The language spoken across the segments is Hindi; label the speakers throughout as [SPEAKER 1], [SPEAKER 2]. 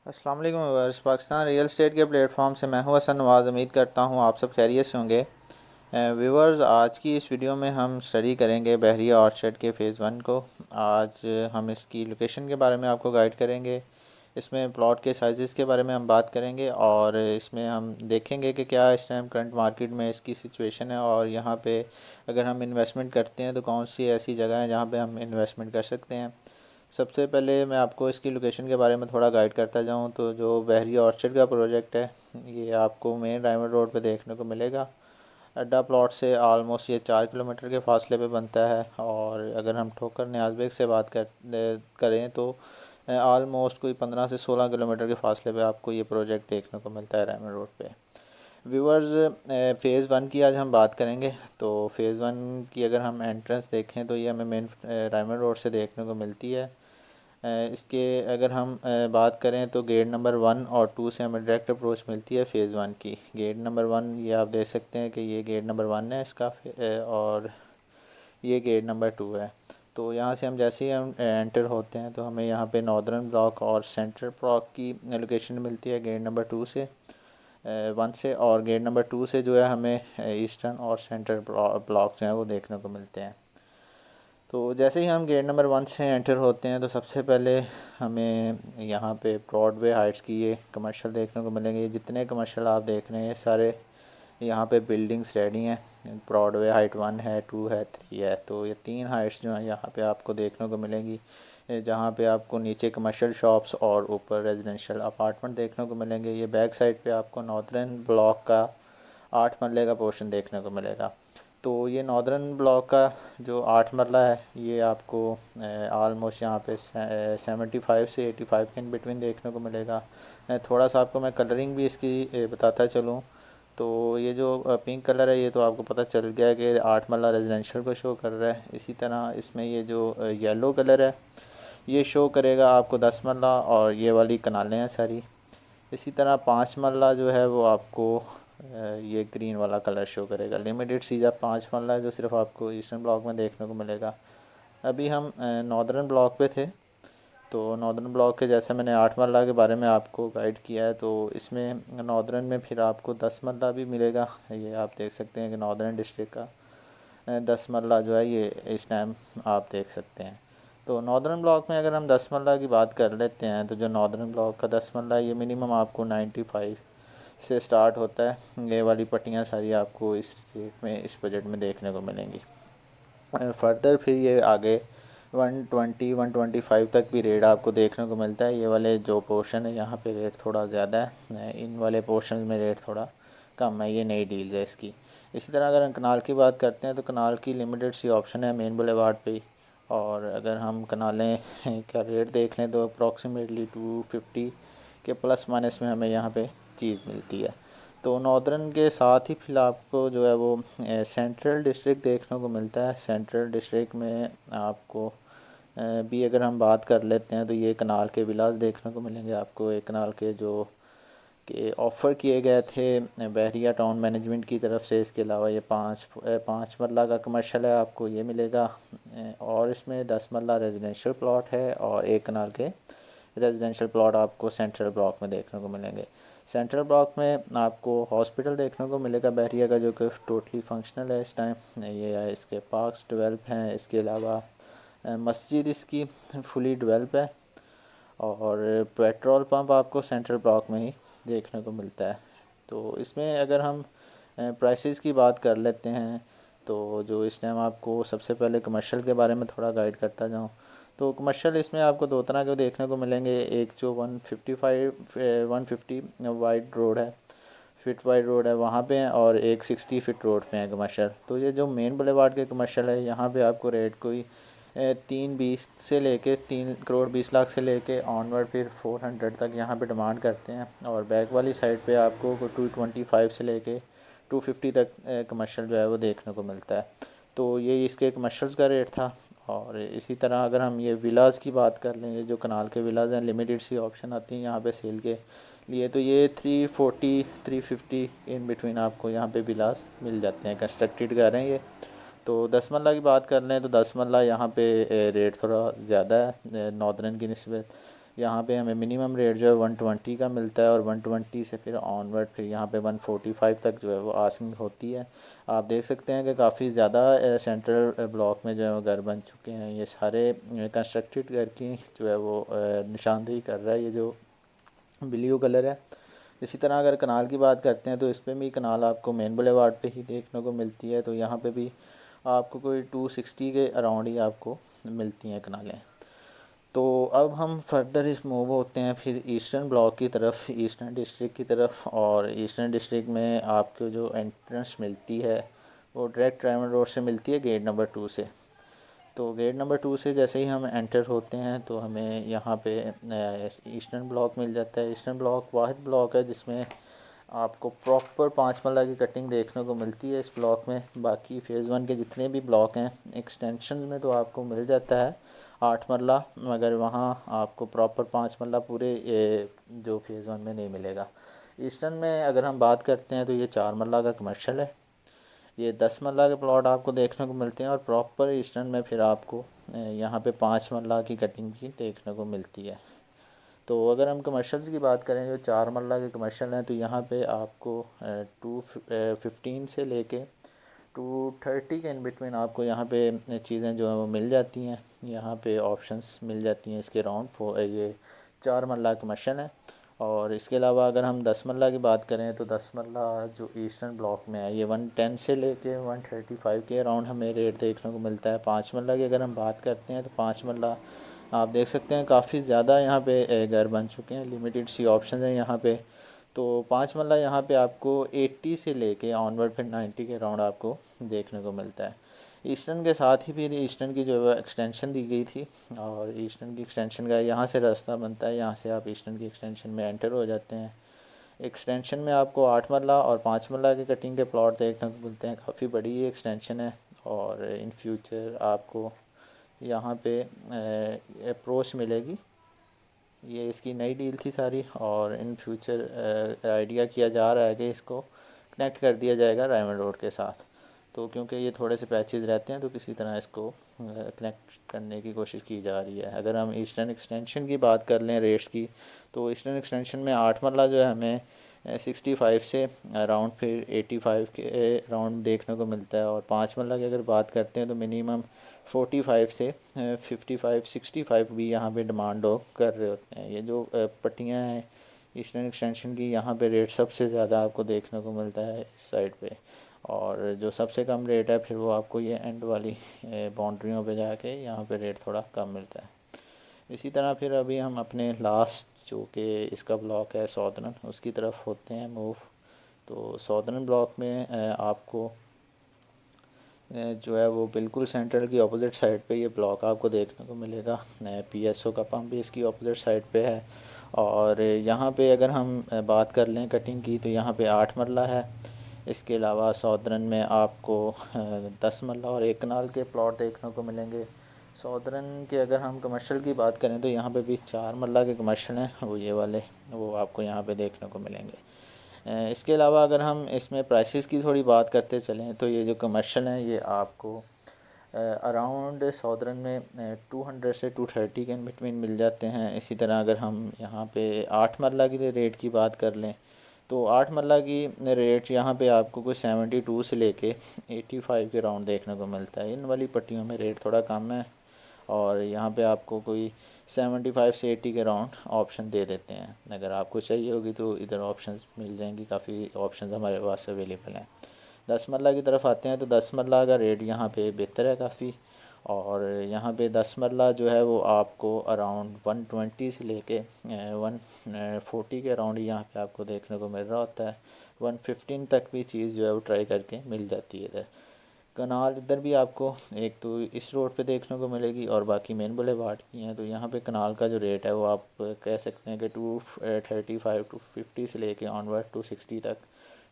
[SPEAKER 1] अस्सलाम वालेकुम व्यूअर्स, पाकिस्तान रियल एस्टेट के प्लेटफॉर्म से मैं हूं हसन नवाज़। उम्मीद करता हूं आप सब खैरियत से होंगे। व्यूअर्स, आज की इस वीडियो में हम स्टडी करेंगे बहरिया ऑर्चर्ड के फ़ेज़ 1 को। आज हम इसकी लोकेशन के बारे में आपको गाइड करेंगे। इसमें प्लॉट के साइज़ के बारे में हम बात करेंगे और इसमें हम देखेंगे कि क्या इस टाइम करंट मार्केट में इसकी सिचुएशन है और यहाँ पे अगर हम इन्वेस्टमेंट करते हैं तो कौन सी ऐसी जगह है जहाँ पे हम इन्वेस्टमेंट कर सकते हैं। सबसे पहले मैं आपको इसकी लोकेशन के बारे में थोड़ा गाइड करता जाऊँ तो जो बहरिया ऑर्चर्ड का प्रोजेक्ट है ये आपको मेन डायमंड रोड पे देखने को मिलेगा। अड्डा प्लॉट से आलमोस्ट ये 4 किलोमीटर के फासले पे बनता है और अगर हम ठोकर न्याज बेग से बात करें तो आलमोस्ट कोई 15 से 16 किलोमीटर के फासले पे आपको ये प्रोजेक्ट देखने को मिलता है डायमंड रोड पे। व्यूअर्स, फ़ेज़ 1 की आज हम बात करेंगे। तो फ़ेज़ 1 की अगर हम एंट्रेंस देखें तो ये हमें मेन डायमंड रोड से देखने को मिलती है। इसके अगर हम बात करें तो गेट नंबर 1 और 2 से हमें डायरेक्ट अप्रोच मिलती है फ़ेज़ 1 की। गेट नंबर 1 ये आप देख सकते हैं कि ये गेट नंबर 1 है इसका, और ये गेट नंबर 2 है। तो यहाँ से हम जैसे ही हम एंटर होते हैं तो हमें यहाँ पे नॉर्दर्न ब्लॉक और सेंट्रल ब्लॉक की लोकेशन मिलती है गेट नंबर 2 से 1 से, और गेट नंबर 2 से जो है हमें ईस्टर्न और सेंट्रल ब्लॉक जो हैं वो देखने को मिलते हैं। तो जैसे ही हम गेट नंबर 1 से एंटर होते हैं तो सबसे पहले हमें यहाँ पे ब्रॉडवे हाइट्स की ये कमर्शियल देखने को मिलेंगे। ये जितने कमर्शियल आप देख रहे हैं सारे यहाँ पे बिल्डिंग्स रेडी हैं। ब्रॉडवे हाइट 1 है, 2 है, 3 है। तो ये 3 हाइट्स जो हैं यहाँ पे आपको देखने को मिलेंगी, जहाँ पे आपको नीचे कमर्शियल शॉप्स और ऊपर रेजिडेंशियल अपार्टमेंट देखने को मिलेंगे। ये बैक साइड पे आपको नॉर्दर्न ब्लॉक का 8 मरले का पोर्शन देखने को मिलेगा। तो ये नॉर्दर्न ब्लॉक का जो 8 मरला है ये आपको आलमोस्ट यहाँ पे 75 से 85 के इन बिटवीन देखने को मिलेगा। थोड़ा सा आपको मैं कलरिंग भी इसकी बताता चलूँ तो ये जो पिंक कलर है ये तो आपको पता चल गया है कि 8 मरला रेजिडेंशियल को शो कर रहा है। इसी तरह इसमें ये जो येलो कलर है ये शो करेगा आपको 10 मरला, और ये वाली कनालें हैं सारी। इसी तरह 5 मरला जो है वो आपको ये ग्रीन वाला कलर शो करेगा। लिमिटेड सीजा 5 मरला जो सिर्फ आपको ईस्टर्न ब्लॉक में देखने को मिलेगा। अभी हम नॉर्दर्न ब्लॉक पे थे। तो नॉर्दर्न ब्लॉक के जैसे मैंने 8 मरला के बारे में आपको गाइड किया है, तो इसमें नॉर्दर्न में फिर आपको 10 मरला भी मिलेगा। ये आप देख सकते हैं कि नॉर्दर्न डिस्ट्रिक्ट का 10 मरला जो है ये इस टाइम आप देख सकते हैं। तो नॉर्दर्न ब्लॉक में अगर हम 10 मरला की बात कर लेते हैं तो जो नॉर्दर्न ब्लॉक का 10 मरला ये मिनिमम आपको 95 से स्टार्ट होता है। ये वाली पट्टियाँ सारी आपको इस रेट में, इस बजट में देखने को मिलेंगी। फर्दर फिर ये आगे 120 125 तक भी रेट आपको देखने को मिलता है। ये वाले जो पोर्शन है यहाँ पे रेट थोड़ा ज़्यादा है, इन वाले पोर्शन में रेट थोड़ा कम है। ये नई डील है इसकी। इसी तरह अगर हम कनाल की बात करते हैं तो कनाल की लिमिटेड सी ऑप्शन है मेन बुलेवार्ड पे। और अगर हम कनालें का रेट देख लें तो अप्रॉक्सीमेटली 250 के प्लस माइनस में हमें यहाँ पे चीज़ मिलती है। तो नॉर्दर्न के साथ ही फिर आपको जो है वो सेंट्रल डिस्ट्रिक्ट देखने को मिलता है। सेंट्रल डिस्ट्रिक्ट में आपको भी अगर हम बात कर लेते हैं तो ये कनाल के विलास देखने को मिलेंगे आपको। एक कनाल के जो कि ऑफ़र किए गए थे बहरिया टाउन मैनेजमेंट की तरफ से। इसके अलावा ये पाँच मरला का कमर्शियल है आपको ये मिलेगा, और इसमें 10 मरला रेजिडेंशियल प्लॉट है और एक कनाल के रेजिडेंशियल प्लॉट आपको सेंट्रल ब्लॉक में देखने को मिलेंगे। सेंट्रल ब्लॉक में आपको हॉस्पिटल देखने को मिलेगा बहरिया का, जो कि टोटली फंक्शनल है इस टाइम। ये है, इसके पार्क्स डेवलप हैं। इसके अलावा मस्जिद इसकी फुली डेवलप है, और पेट्रोल पंप आपको सेंट्रल ब्लॉक में ही देखने को मिलता है। तो इसमें अगर हम प्राइसेस की बात कर लेते हैं तो जो इस टाइम आपको सबसे पहले कमर्शियल के बारे में थोड़ा गाइड करता जाऊँ तो कमर्शियल इसमें आपको दो तरह के देखने को मिलेंगे। एक जो 150 वाइड रोड है, फिट वाइड रोड है वहाँ पे हैं, और एक 60 फिट रोड पे है कमर्शियल। तो ये जो मेन बुलेवार्ड के कमर्शियल है यहाँ पे आपको रेट कोई 320 से लेके 3 करोड़ 20 लाख से लेके ऑनवर्ड फिर 400 तक यहाँ पे डिमांड करते हैं। और बैक वाली साइड पे आपको 225 से लेके 250 तक कमर्शियल जो है वो देखने को मिलता है। तो ये इसके कमर्शियल्स का रेट था। और इसी तरह अगर हम ये विलास की बात कर लें, ये जो कनाल के विलास हैं लिमिटेड सी ऑप्शन आती हैं यहाँ पे सेल के लिए, तो ये 340 350 इन बिटवीन आपको यहाँ पे विलास मिल जाते हैं। कंस्ट्रक्टेड घर हैं ये। तो 10 मरला की बात कर लें तो 10 मरला यहाँ पे रेट थोड़ा ज़्यादा है नॉर्दर्न की निस्बत। यहाँ पे हमें मिनिमम रेट जो है 120 का मिलता है और 120 से फिर ऑनवर्ड फिर यहाँ पे 145 तक जो है वो आस्किंग होती है। आप देख सकते हैं कि काफ़ी ज़्यादा सेंट्रल ब्लॉक में जो है वो घर बन चुके हैं। ये सारे कंस्ट्रक्टेड घर की जो है वो निशानदेही कर रहा है ये जो ब्लू कलर है। इसी तरह अगर कनाल की बात करते हैं तो इस पर भी कनाल आपको मेन बुलेवार्ड पे ही देखने को मिलती है। तो यहाँ पे भी आपको कोई 260 के अराउंड ही आपको मिलती हैं कनालें। तो अब हम फर्दर इस मूव होते हैं फिर ईस्टर्न ब्लॉक की तरफ, ईस्टर्न डिस्ट्रिक्ट की तरफ। और ईस्टर्न डिस्ट्रिक्ट में आपको जो एंट्रेंस मिलती है वो डायरेक्ट ट्रैवल रोड से मिलती है गेट नंबर 2 से। तो गेट नंबर 2 से जैसे ही हम एंटर होते हैं तो हमें यहाँ पे ईस्टर्न ब्लॉक मिल जाता है। ईस्टर्न ब्लॉक वाहिद ब्लॉक है जिसमें आपको प्रॉपर 5 मरला की कटिंग देखने को मिलती है इस ब्लॉक में। बाकी फ़ेज़ 1 के जितने भी ब्लॉक हैं एक्सटेंशन में तो आपको मिल जाता है 8 मरला, मगर वहाँ आपको प्रॉपर 5 मरला पूरे जो फ़ेज़ 1 में नहीं मिलेगा। ईस्टर्न में अगर हम बात करते हैं तो ये 4 मरला का कमर्शियल है। ये 10 मरला के प्लॉट आपको देखने को मिलते हैं और प्रॉपर ईस्टर्न में फिर आपको यहाँ पे 5 मरला की कटिंग भी देखने को मिलती है। तो अगर हम कमर्शियल्स की बात करें जो 4 मरला के कमर्शियल हैं तो यहाँ पे आपको 215 से लेके 230 के इन बिटवीन आपको यहाँ पे चीज़ें जो हैं वो मिल जाती हैं। यहाँ पे ऑप्शंस मिल जाती हैं इसके राउंड ये 4 मरला कमर्शियल है। और इसके अलावा अगर हम 10 मरला की बात करें तो 10 मरला जो ईस्टर्न ब्लॉक में है ये 110 से लेके 135 के अराउंड हमें रेट देखने को मिलता है। 5 मरला की अगर हम बात करते हैं तो 5 मरला आप देख सकते हैं काफ़ी ज़्यादा यहाँ पे घर बन चुके हैं, लिमिटेड सी ऑप्शन हैं यहाँ पे। तो 5 मरला यहाँ पे आपको 80 से लेके ऑनवर्ड फिर 90 के अराउंड आपको देखने को मिलता है। ईस्टर्न के साथ ही फिर ईस्टर्न की जो है एक्सटेंशन दी गई थी और ईस्टर्न की एक्सटेंशन का यहाँ से रास्ता बनता है, यहाँ से आप ईस्टर्न की एक्सटेंशन में एंटर हो जाते हैं। एक्सटेंशन में आपको 8 मरला और 5 मरला के कटिंग के प्लॉट देखने को मिलते हैं। काफ़ी बड़ी एक्सटेंशन है और इन फ्यूचर आपको यहाँ पे अप्रोच मिलेगी। ये इसकी नई डील थी सारी और इन फ्यूचर आइडिया किया जा रहा है कि इसको कनेक्ट कर दिया जाएगा रायमंड रोड के साथ। तो क्योंकि ये थोड़े से पैचेस रहते हैं तो किसी तरह इसको कनेक्ट करने की कोशिश की जा रही है। अगर हम ईस्टर्न एक्सटेंशन की बात कर लें रेट्स की तो ईस्टर्न एक्सटेंशन में 8 मरला जो है हमें 65 से अराउंड फिर 85 के अराउंड देखने को मिलता है। और 5 मरला की अगर बात करते हैं तो मिनिमम 45 से 55 65 भी यहाँ पे डिमांड हो कर रहे होते हैं। ये जो पट्टियाँ हैं ईस्टर्न एक्सटेंशन की यहाँ पे रेट सबसे ज़्यादा आपको देखने को मिलता है इस साइड पे। और जो सबसे कम रेट है फिर वो आपको ये एंड वाली बाउंड्रियों पे जाके यहाँ पे रेट थोड़ा कम मिलता है। इसी तरह फिर अभी हम अपने लास्ट जो कि इसका ब्लॉक है सौदर्न उसकी तरफ होते हैं मूव। तो सौदर्न ब्लॉक में आपको जो है वो बिल्कुल सेंटर की अपोजिट साइड पे ये ब्लॉक आपको देखने को मिलेगा। पीएसओ का पंप भी इसकी अपोजिट साइड पे है। और यहाँ पे अगर हम बात कर लें कटिंग की तो यहाँ पे 8 मरला है। इसके अलावा सौदर्न में आपको 10 मरला और 1 कनाल के प्लॉट देखने को मिलेंगे। सौदर्न के अगर हम कमर्शियल की बात करें तो यहाँ पे भी 4 मरला के कमर्शियल हैं, वो ये वाले वो आपको यहाँ पे देखने को मिलेंगे। इसके अलावा अगर हम इसमें प्राइसेस की थोड़ी बात करते चलें तो ये जो कमर्शियल हैं ये आपको अराउंड सौदर्न में 200 से 230 के इन बिटवीन मिल जाते हैं। इसी तरह अगर हम यहाँ पे 8 मरला की रेट की बात कर लें तो 8 मरला की रेट यहाँ पे आपको कोई 72 से लेके 85 के राउंड देखने को मिलता है। इन वाली पट्टियों में रेट थोड़ा कम है और यहाँ पे आपको कोई 75 से 80 के राउंड ऑप्शन दे देते हैं। अगर आपको चाहिए होगी तो इधर ऑप्शंस मिल जाएंगी, काफ़ी ऑप्शंस हमारे पास अवेलेबल हैं। 10 मरला की तरफ आते हैं तो 10 मरला का रेट यहाँ पे बेहतर है काफ़ी। और यहाँ पे 10 मरला जो है वो आपको अराउंड 120 से लेके 140 के अराउंड यहाँ पे आपको देखने को मिल रहा होता है। 115 तक भी चीज़ जो है वो ट्राई करके मिल जाती है इधर। कनाल इधर भी आपको एक तो इस रोड पे देखने को मिलेगी और बाकी मेन बुलेवार्ड की हैं। तो यहाँ पे कनाल का जो रेट है वो आप कह सकते हैं कि 235 250 से लेके ऑनवर्ड 260 तक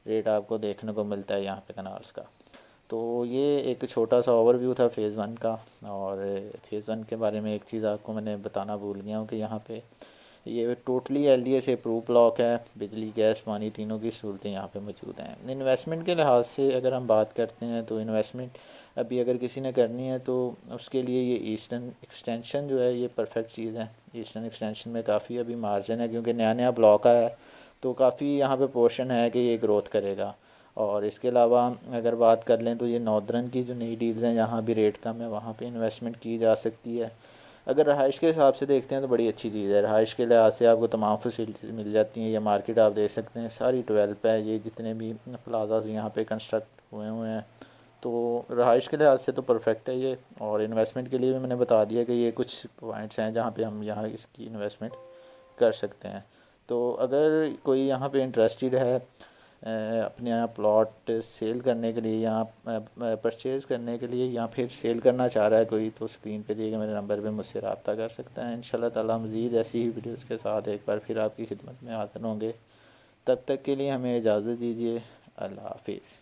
[SPEAKER 1] रेट आपको देखने को मिलता है यहाँ पे कनाल्स का। तो ये एक छोटा सा ओवरव्यू था फ़ेज़ 1 का। और फ़ेज़ 1 के बारे में एक चीज़ आपको मैंने बताना भूल गया हूँ कि यहाँ पे ये टोटली LDA से अप्रूव ब्लॉक है। बिजली गैस पानी तीनों की सहूलतें यहाँ पे मौजूद हैं। इन्वेस्टमेंट के लिहाज से अगर हम बात करते हैं तो इन्वेस्टमेंट अभी अगर किसी ने करनी है तो उसके लिए ये ईस्टर्न एक्सटेंशन जो है ये परफेक्ट चीज़ है। ईस्टर्न एक्सटेंशन में काफ़ी अभी मार्जिन है, क्योंकि नया नया ब्लॉक आया है तो काफ़ी यहाँ पे पोर्शन है कि ये ग्रोथ करेगा। और इसके अलावा अगर बात कर लें तो ये नॉर्दर्न की जो नई डील्स हैं जहाँ भी रेट कम है वहाँ पे इन्वेस्टमेंट की जा सकती है। अगर रहाइश के हिसाब से देखते हैं तो बड़ी अच्छी चीज़ है। रहाइश के लिहाज से आपको तमाम फैसिलिटीज़ मिल जाती हैं। ये मार्केट आप देख सकते हैं सारी डेवलप है, ये जितने भी प्लाजाज यहाँ पे कंस्ट्रक्ट हुए हुए हैं, तो रहाइश के लिहाज से तो परफेक्ट है ये। और इन्वेस्टमेंट के लिए भी मैंने बता दिया कि ये कुछ पॉइंट्स हैं जहाँ पे हम यहाँ इसकी इन्वेस्टमेंट कर सकते हैं। तो अगर कोई यहाँ पे इंटरेस्टेड है अपने यहाँ प्लॉट सेल करने के लिए या परचेज़ करने के लिए या फिर सेल करना चाह रहा है कोई, तो स्क्रीन पे दिए गए मेरे नंबर पे मुझसे रब्ता कर सकता है। इंशाल्लाह ताला मज़ीद ऐसी ही वीडियोज़ के साथ एक बार फिर आपकी खिदमत में हाज़िर होंगे। तब तक के लिए हमें इजाज़त दीजिए। अल्लाह हाफिज़।